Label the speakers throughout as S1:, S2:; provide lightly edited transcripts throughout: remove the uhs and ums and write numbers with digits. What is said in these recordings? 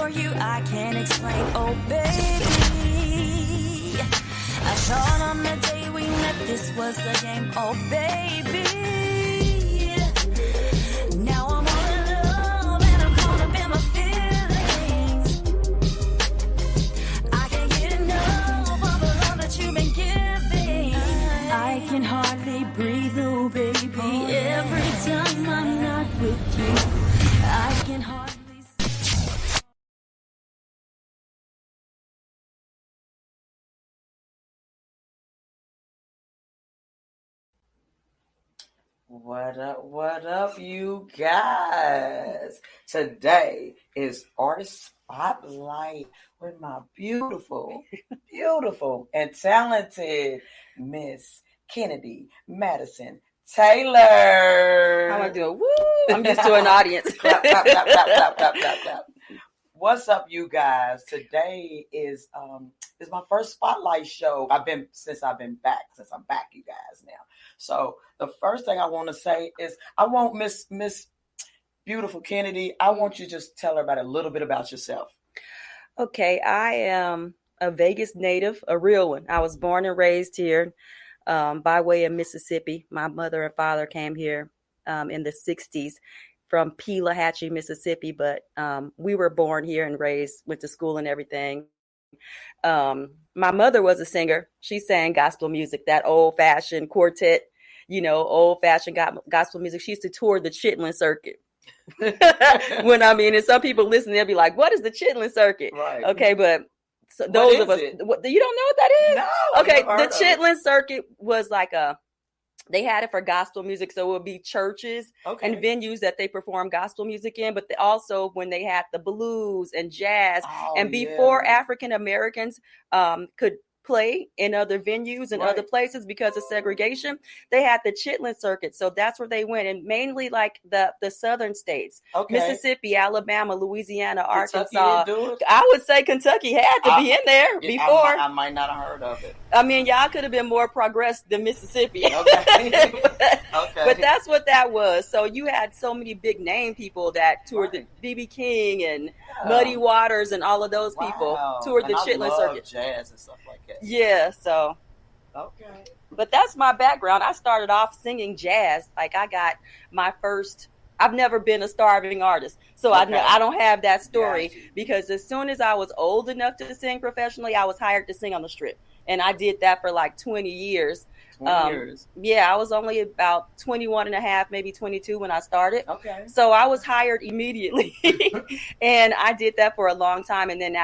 S1: for you, I can't explain. Oh, baby, I thought on the day we met this was a game. Oh, baby, now I'm all in love and I'm caught up in my feelings. I can't get enough of the love that you've been giving. I can hardly breathe, oh, baby, every time I'm not with you. I can hardly.
S2: What up, you guys? Today is Artist Spotlight with my beautiful, and talented Miss Kennedi Madisen Taylor.
S3: How am I doing? Woo! I'm used to an audience.
S2: Clap, clap, clap, clap, clap, clap, clap, clap. What's up, you guys? Today is my first Spotlight show. I've been back, you guys now. So the first thing I want to say is I want Miss Beautiful Kennedi. I want you to just tell her about a little bit about yourself.
S3: Okay, I am a Vegas native, a real one. I was born and raised here by way of Mississippi. My mother and father came here in the 60s from Pelahatchie, Mississippi, but we were born here and raised, went to school and everything. My mother was a singer. She sang gospel music, that old-fashioned quartet, old-fashioned gospel music. She used to tour the Chitlin circuit. And some people listen, they'll be like, what is the Chitlin circuit?
S2: Right.
S3: Okay, but so those of us, you don't know what that is?
S2: No.
S3: Okay, the Chitlin circuit was like they had it for gospel music, so it would be churches and venues that they perform gospel music in, but also when they had the blues and jazz, before African Americans could play in other venues and other places because of segregation, they had the Chitlin circuit. So that's where they went, and mainly like the southern states, Mississippi, Alabama, Louisiana,
S2: Kentucky
S3: Arkansas.
S2: didn't do it?
S3: I would say Kentucky had to be in there before.
S2: I might not have heard of it.
S3: I mean, y'all could have been more progressed than Mississippi.
S2: Okay.
S3: But that's what that was. So you had so many big name people that toured the B.B. King and Muddy Waters and all of those people toured the Chitlin circuit.
S2: Jazz and stuff like that.
S3: Yeah, so.
S2: Okay.
S3: But that's my background. I started off singing jazz. Like I got my first, I've never been a starving artist. So I don't have that story because as soon as I was old enough to sing professionally, I was hired to sing on the strip. And I did that for like 20 years.
S2: 20 years.
S3: Yeah, I was only about 21 and a half, maybe 22 when I started.
S2: Okay.
S3: So I was hired immediately. And I did that for a long time. And then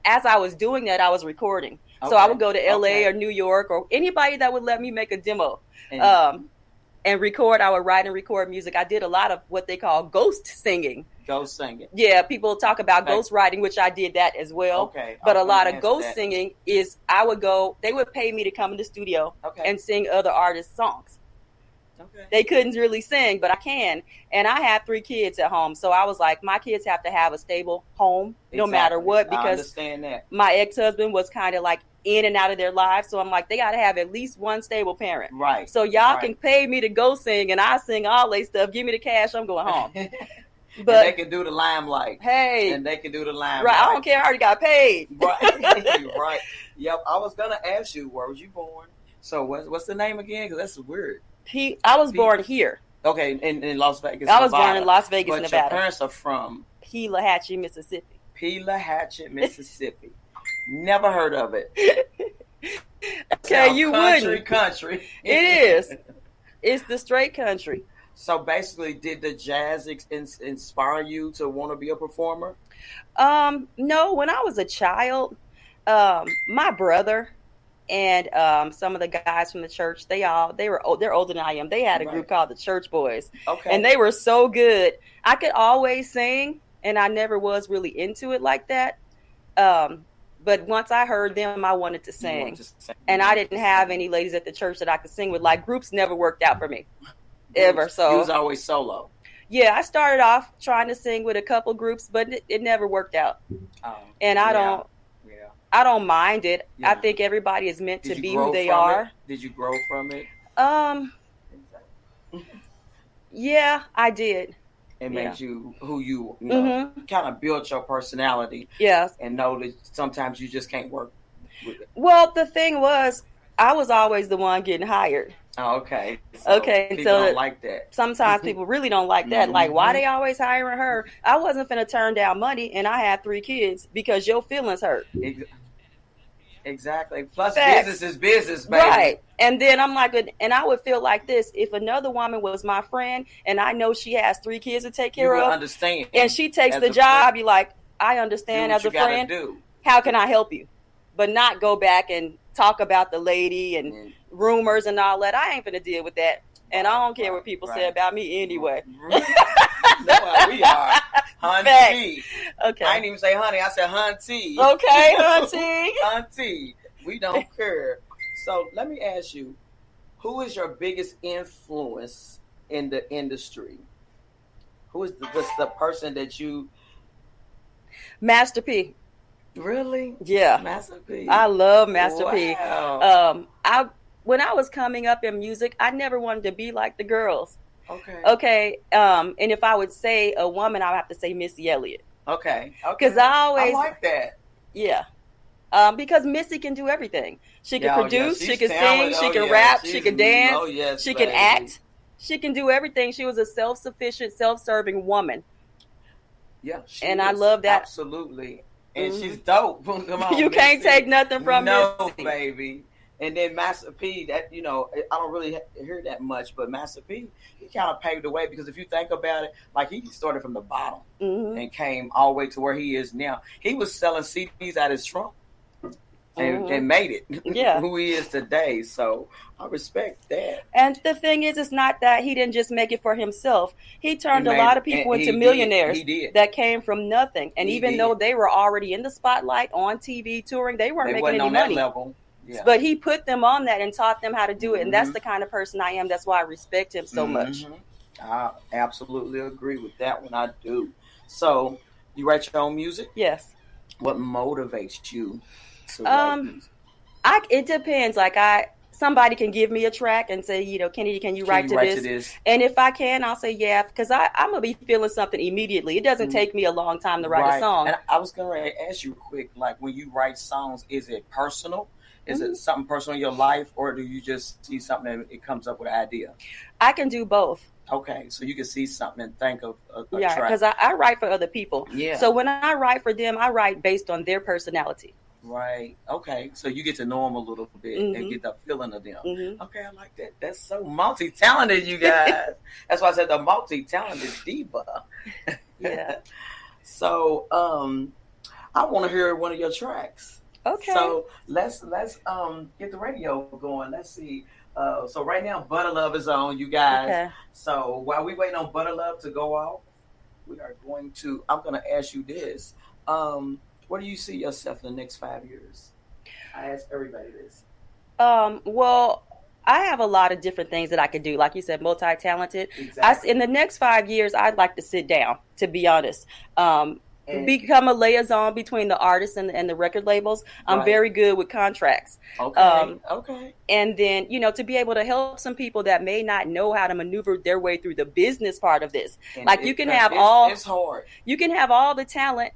S3: as I was doing that, I was recording. Okay. So I would go to LA or New York or anybody that would let me make a demo and record. I would write and record music. I did a lot of what they call ghost singing.
S2: Ghost singing.
S3: Yeah, people talk about ghost writing, which I did that as well.
S2: Okay.
S3: But a lot of ghost singing is I would go, they would pay me to come in the studio and sing other artists' songs. Okay. They couldn't really sing, but I can. And I had 3 kids at home. So I was like, my kids have to have a stable home no matter what, because
S2: I understand that.
S3: My ex-husband was kind of like in and out of their lives. So I'm like, they got to have at least one stable parent.
S2: Right.
S3: So y'all can pay me to go sing and I sing all they stuff. Give me the cash. I'm going home.
S2: But they can do the limelight.
S3: Hey.
S2: And they can do the limelight.
S3: Right. I don't care. I already got paid.
S2: Right. Right. Yep. I was going to ask you, where was you born? So what's the name again? Because that's weird.
S3: I was born here.
S2: Okay, in Las Vegas,
S3: I was born in Las Vegas,
S2: but
S3: Nevada.
S2: Your parents are from?
S3: Pelahatchie, Mississippi.
S2: Pelahatchie, Mississippi. Never heard of it.
S3: Okay, you wouldn't.
S2: Country.
S3: It is. It's the straight country.
S2: So basically, did the jazz inspire you to want to be a performer?
S3: No, when I was a child, my brother and some of the guys from the church, they're older than I am. They had a group called the Church Boys. Okay. And they were so good. I could always sing, and I never was really into it like that. But once I heard them, I wanted to sing. And I didn't have any ladies at the church that I could sing with. Like, groups never worked out for me. Ever. So
S2: you was always solo.
S3: Yeah, I started off trying to sing with a couple groups, but it never worked out. And I don't mind it. Yeah. I think everybody is meant to be who they are.
S2: Did you grow from it?
S3: Yeah, I did.
S2: It
S3: Yeah.
S2: makes you who you know, kind of build your personality.
S3: Yes.
S2: And know that sometimes you just can't work with it.
S3: Well, the thing was, I was always the one getting hired.
S2: Oh, okay. So
S3: Okay,
S2: people
S3: so
S2: don't like that.
S3: sometimes people really don't like that. Like, why they always hiring her? I wasn't finna turn down money, and I had 3 kids because your feelings hurt.
S2: Exactly. Plus,
S3: Facts.
S2: business is business, baby.
S3: Right. And then I'm like, and I would feel like this: if another woman was my friend, and I know she has 3 kids to take
S2: You
S3: care
S2: would
S3: of,
S2: understand.
S3: and she takes
S2: as
S3: the
S2: a
S3: job,
S2: friend.
S3: you're like, I
S2: Do
S3: understand
S2: what
S3: as
S2: you
S3: a
S2: gotta
S3: friend.
S2: do.
S3: How can I help you? But not go back and talk about the lady and rumors and all that. I ain't gonna deal with that. And I don't care what people say about me anyway.
S2: That's how we are. Hunty.
S3: Okay.
S2: I didn't even say honey. I said hunty.
S3: Okay, hunty.
S2: Hunty. We don't care. So let me ask you, who is your biggest influence in the industry? Who is the person that you...
S3: Master P.
S2: Really?
S3: Yeah.
S2: Master P.
S3: I love Master P.
S2: Wow.
S3: When I was coming up in music, I never wanted to be like the girls.
S2: Okay.
S3: And if I would say a woman, I would have to say Missy Elliott.
S2: Okay.
S3: Because I
S2: like that.
S3: Yeah. Because Missy can do everything. She can produce, she can
S2: talented.
S3: sing, she can rap, she can dance,
S2: oh, yes,
S3: she
S2: baby.
S3: can act. She can do everything. She was a self-sufficient, self-serving woman.
S2: Yeah.
S3: And I love that.
S2: Absolutely. And she's dope. Come on,
S3: you can't take nothing from
S2: No,
S3: Missy.
S2: baby. And then Master P, that, I don't really hear that much, but Master P, he kind of paved the way, because if you think about it, like, he started from the bottom and came all the way to where he is now. He was selling CDs out his trunk and made it who he is today. So I respect that.
S3: And the thing is, it's not that he didn't just make it for himself. He turned a lot of people into millionaires that came from nothing. And even though they were already in the spotlight, on TV, touring, they weren't making any money.
S2: That level. Yeah.
S3: But he put them on that and taught them how to do it. And that's the kind of person I am. That's why I respect him so much.
S2: I absolutely agree with that one. I do. So, you write your own music?
S3: Yes.
S2: What motivates you to write music?
S3: It depends. Like, somebody can give me a track and say, Kennedi, can you write to this? And if I can, I'll say, yeah, because I'm going to be feeling something immediately. It doesn't take me a long time to write a song.
S2: And I was going to ask you quick, like, when you write songs, is it personal? Is it something personal in your life, or do you just see something and it comes up with an idea?
S3: I can do both.
S2: Okay, so you can see something and think of a track.
S3: Yeah, because I write for other people.
S2: Yeah.
S3: So when I write for them, I write based on their personality.
S2: Right. Okay. So you get to know them a little bit and get the feeling of them. Okay, I like that. That's so multi-talented, you guys. That's why I said the multi-talented diva.
S3: Yeah.
S2: So I want to hear one of your tracks.
S3: Okay.
S2: So let's get the radio going. Let's see. So right now, Butter Love is on, you guys.
S3: Okay.
S2: So while we waiting on Butter Love to go off, I'm going to ask you this. Where do you see yourself in the next 5 years? I ask everybody this.
S3: Well, I have a lot of different things that I could do. Like you said, multi-talented.
S2: Exactly.
S3: In the next 5 years, I'd like to sit down, to be honest. Become a liaison between the artists and the record labels. I'm very good with contracts.
S2: Okay. Okay.
S3: And then, to be able to help some people that may not know how to maneuver their way through the business part of this.
S2: And
S3: like
S2: it's hard.
S3: You can have all the talent,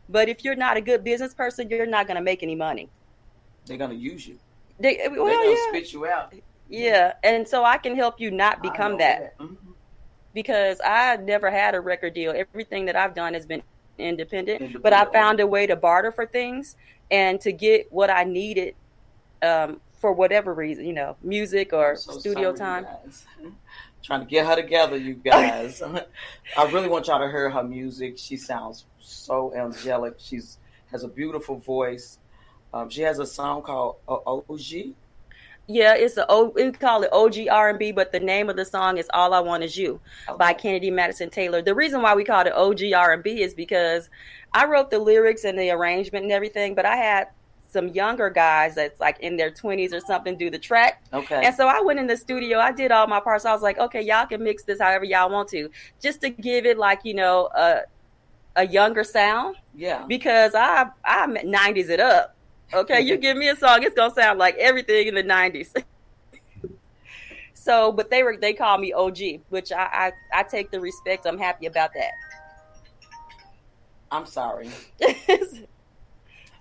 S3: but if you're not a good business person, you're not going to make any money.
S2: They're going to use you.
S3: They're going
S2: to spit you out.
S3: Yeah. And so I can help you not become that. Because I never had a record deal. Everything that I've done has been independent, but I found a way to barter for things and to get what I needed for whatever reason, music or studio time.
S2: Trying to get her together, you guys. I really want y'all to hear her music. She sounds so angelic. Has a beautiful voice. She has a song called OG.
S3: Yeah, we call it OG R&B, but the name of the song is All I Want Is You by Kennedi Madisen Taylor. The reason why we call it OG R&B is because I wrote the lyrics and the arrangement and everything, but I had some younger guys that's like in their 20s or something do the track.
S2: Okay.
S3: And so I went in the studio, I did all my parts. I was like, okay, y'all can mix this however y'all want to, just to give it like, a younger sound.
S2: Yeah.
S3: Because I 90s it up. Okay, you give me a song, it's going to sound like everything in the 90s. So, but they call me OG, which I take the respect. I'm happy about
S2: I'm sorry.
S3: that.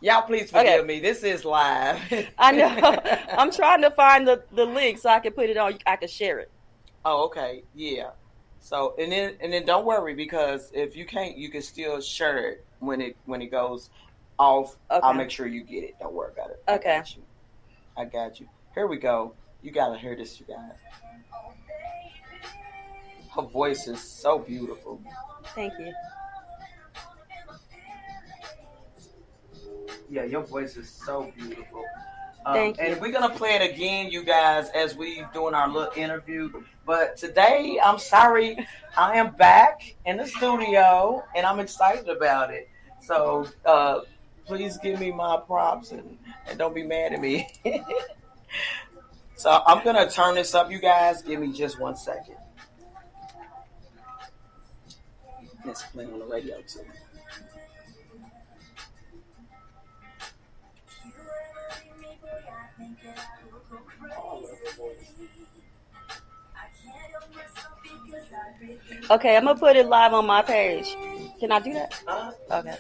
S2: Y'all please forgive
S3: Okay.
S2: me. This is live.
S3: I know. I'm trying to find the link so I can put it on. I can share it.
S2: Oh, okay. Yeah. So and then don't worry, because if you can't, you can still share it when it goes off.
S3: Okay.
S2: I'll make sure you get it. Don't worry about it.
S3: Okay.
S2: I got you. Here we go. You gotta hear this, you guys. Her voice is so beautiful.
S3: Thank you.
S2: Yeah, your voice is so beautiful.
S3: Thank you.
S2: And we're gonna play it again, you guys, as we doing our little interview. But today, I'm sorry, I am back in the studio, and I'm excited about it. So please give me my props and don't be mad at me. So I'm gonna turn this up, you guys. Give me just 1 second. Let's play on the radio too.
S3: Okay, I'm gonna put it live on my page. Can I do that? Okay.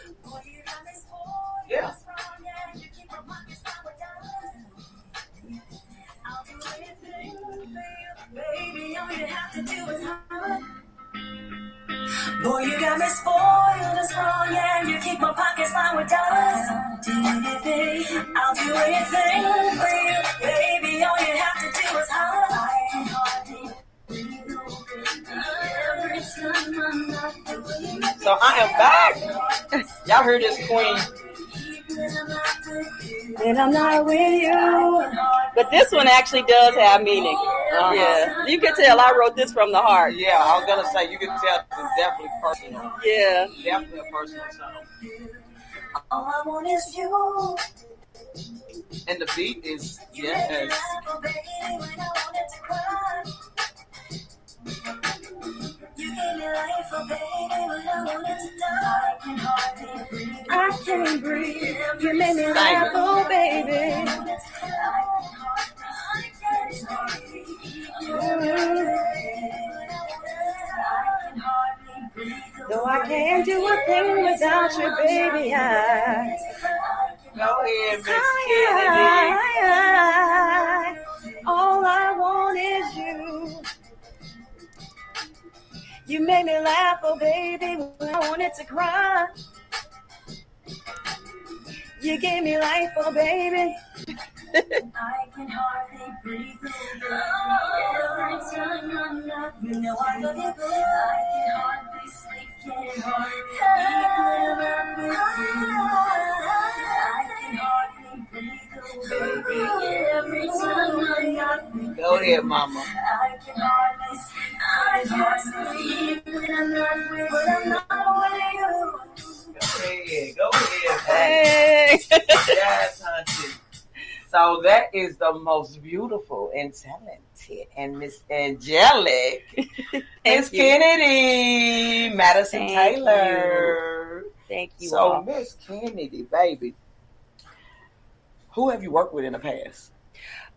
S2: Yeah.
S1: Boy, you got me spoiled and strong, yeah. You keep my pockets lined with dollars. I'll do anything for you, baby. All you have to do is holler.
S2: So I am back. Y'all heard this queen.
S3: And I'm not with you. But this one actually does have meaning. Yeah. You can tell I wrote this from the heart.
S2: Yeah, I was gonna say you can tell it's definitely personal.
S3: Yeah.
S2: Definitely a personal song.
S1: All I want is you.
S2: And the beat is yes.
S1: You gave me life, oh baby, when I wanted to die. I can hardly breathe. I can't breathe. You made me laugh, oh baby.
S3: Though I can't do a thing without you, baby.
S2: Go ahead, Miss Kennedi.
S3: All I want is you. You made me laugh, oh baby, when I wanted to cry. You gave me life, oh baby.
S1: I can hardly breathe. Every time I'm not, you know I love you, but I can hardly sleep. Can't hardly I can hardly breathe, baby. Every time I'm not,
S2: Go ahead, mama.
S1: I can hardly sleep. I can't sleep when I'm not with you. But I'm not with you.
S2: Go ahead.
S3: Hey.
S2: Yes, honey. So that is the most beautiful and talented and Miss Angelic, Miss Kennedi Madisen Taylor.
S3: Thank you.
S2: So Miss Kennedi, baby, who have you worked with in the past?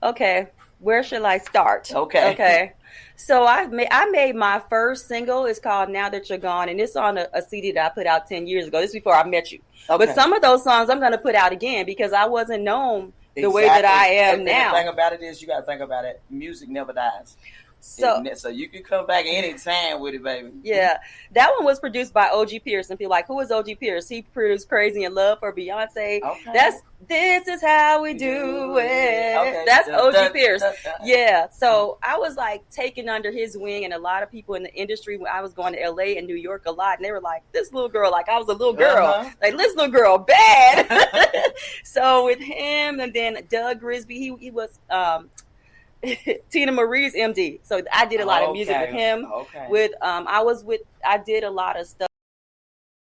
S3: Okay, where should I start?
S2: Okay.
S3: So I made my first single. It's called Now That You're Gone, and it's on a CD that I put out 10 years ago. This is before I met you.
S2: Okay.
S3: But some of those songs I'm going to put out again because I wasn't known the way that I am
S2: and
S3: now.
S2: The thing about it is you got to think about it. Music never dies. So you can come back anytime with it, baby.
S3: Yeah. That one was produced by OG Pierce. And people like, who is OG Pierce? He produced Crazy in Love for Beyonce.
S2: Okay.
S3: This is how we do it.
S2: Okay.
S3: That's OG Pierce. Yeah. So I was like taken under his wing, and a lot of people in the industry, when I was going to LA and New York a lot, and they were like, this little girl, like I was a little girl. Like, this little girl, bad. So with him, and then Doug Grisby, he was Tina Marie's MD. So I did a lot of music with him.
S2: Okay.
S3: I did a lot of stuff